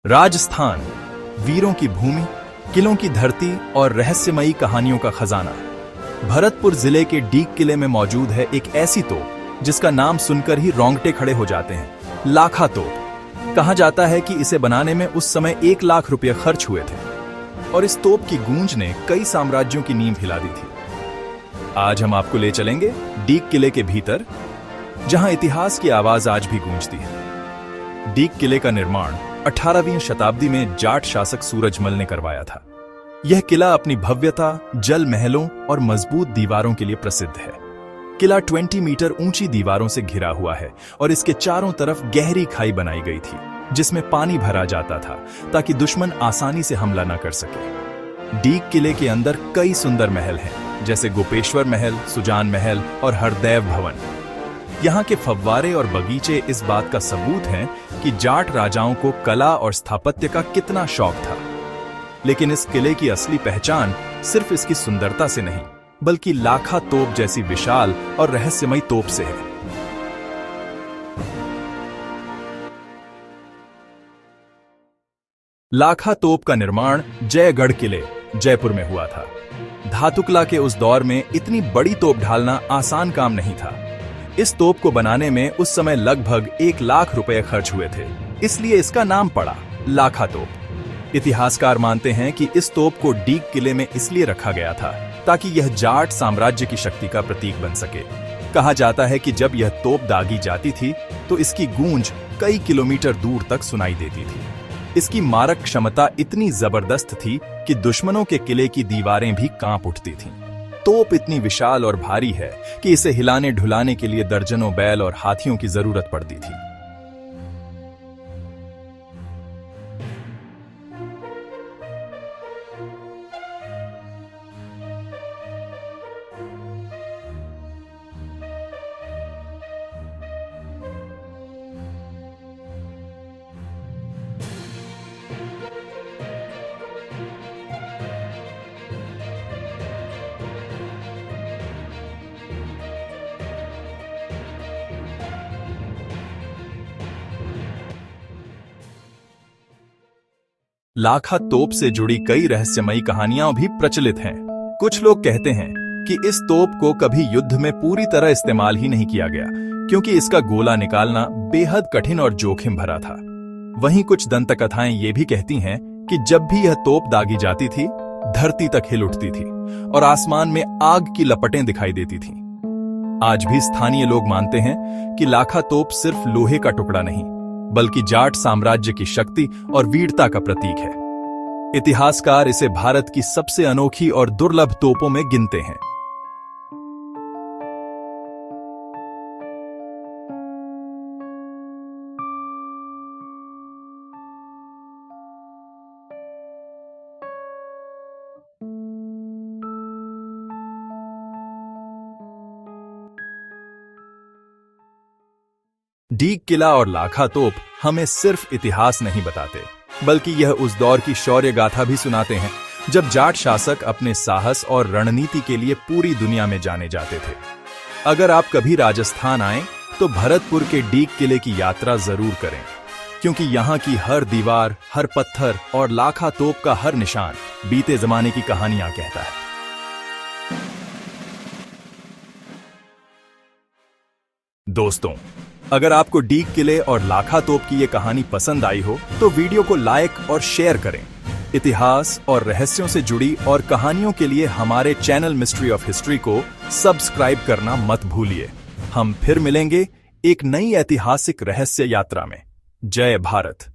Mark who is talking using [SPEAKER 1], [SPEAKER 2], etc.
[SPEAKER 1] राजस्थान, वीरों की भूमि, किलों की धरती और रहस्यमयी कहानियों का खजाना। भरतपुर जिले के डीग किले में मौजूद है एक ऐसी तोप जिसका नाम सुनकर ही रोंगटे खड़े हो जाते हैं। लाखा तोप। कहा जाता है कि इसे बनाने में उस समय 1 लाख रुपए खर्च हुए थे और इस तोप की गूंज ने कई साम्राज्यों की नींव हिला दी थी। आज हम आपको ले चलेंगे डीग किले के भीतर, जहां इतिहास की आवाज आज भी गूंजती है। डीग किले का निर्माण 18वीं शताब्दी में जाट शासक सूरजमल ने करवाया था। यह किला अपनी भव्यता, जल महलों और मजबूत दीवारों के लिए प्रसिद्ध है। किला 20 मीटर ऊंची दीवारों से घिरा हुआ है और इसके चारों तरफ गहरी खाई बनाई गई थी जिसमें पानी भरा जाता था ताकि दुश्मन आसानी से हमला न कर सके। डीग किले के अंदर कई सुंदर महल हैं, जैसे गोपेश्वर महल, सुजान महल और हरदेव भवन। यहाँ के फव्वारे और बगीचे इस बात का सबूत हैं कि जाट राजाओं को कला और स्थापत्य का कितना शौक था। लेकिन इस किले की असली पहचान सिर्फ इसकी सुंदरता से नहीं, बल्कि लाखा तोप जैसी विशाल और रहस्यमयी तोप से है। लाखा तोप का निर्माण जयगढ़ किले, जयपुर में हुआ था। धातुकला के उस दौर में इतनी बड़ी तोप ढालना आसान काम नहीं था। इस तोप को बनाने में उस समय लगभग 1 लाख रुपए खर्च हुए थे, इसलिए इसका नाम पड़ा लाखा तोप। इतिहासकार मानते हैं कि इस तोप को डीग किले में इसलिए रखा गया था ताकि यह जाट साम्राज्य की शक्ति का प्रतीक बन सके। कहा जाता है कि जब यह तोप दागी जाती थी तो इसकी गूंज कई किलोमीटर दूर तक सुनाई देती थी। इसकी मारक क्षमता इतनी जबरदस्त थी कि दुश्मनों के किले की दीवारें भी कांप उठती थीं। तोप इतनी विशाल और भारी है कि इसे हिलाने ढुलाने के लिए दर्जनों बैल और हाथियों की जरूरत पड़ती थी। लाखा तोप से जुड़ी कई रहस्यमयी कहानियां भी प्रचलित हैं। कुछ लोग कहते हैं कि इस तोप को कभी युद्ध में पूरी तरह इस्तेमाल ही नहीं किया गया, क्योंकि इसका गोला निकालना बेहद कठिन और जोखिम भरा था। वहीं कुछ दंतकथाएं ये भी कहती हैं कि जब भी यह तोप दागी जाती थी, धरती तक हिल उठती थी और आसमान में आग की लपटें दिखाई देती थीं। आज भी स्थानीय लोग मानते हैं कि लाखा तोप सिर्फ लोहे का टुकड़ा नहीं, बल्कि जाट साम्राज्य की शक्ति और वीरता का प्रतीक है। इतिहासकार इसे भारत की सबसे अनोखी और दुर्लभ तोपों में गिनते हैं। डीग किला और लाखा तोप हमें सिर्फ इतिहास नहीं बताते, बल्कि यह उस दौर की शौर्य गाथा भी सुनाते हैं जब जाट शासक अपने साहस और रणनीति के लिए पूरी दुनिया में जाने जाते थे। अगर आप कभी राजस्थान आएं तो भरतपुर के डीग किले की यात्रा जरूर करें, क्योंकि यहाँ की हर दीवार, हर पत्थर और लाखा तोप का हर निशान बीते जमाने की कहानियां कहता है। दोस्तों, अगर आपको डीग किले और लाखा तोप की ये कहानी पसंद आई हो तो वीडियो को लाइक और शेयर करें। इतिहास और रहस्यों से जुड़ी और कहानियों के लिए हमारे चैनल मिस्ट्री ऑफ हिस्ट्री को सब्सक्राइब करना मत भूलिए। हम फिर मिलेंगे एक नई ऐतिहासिक रहस्य यात्रा में। जय भारत।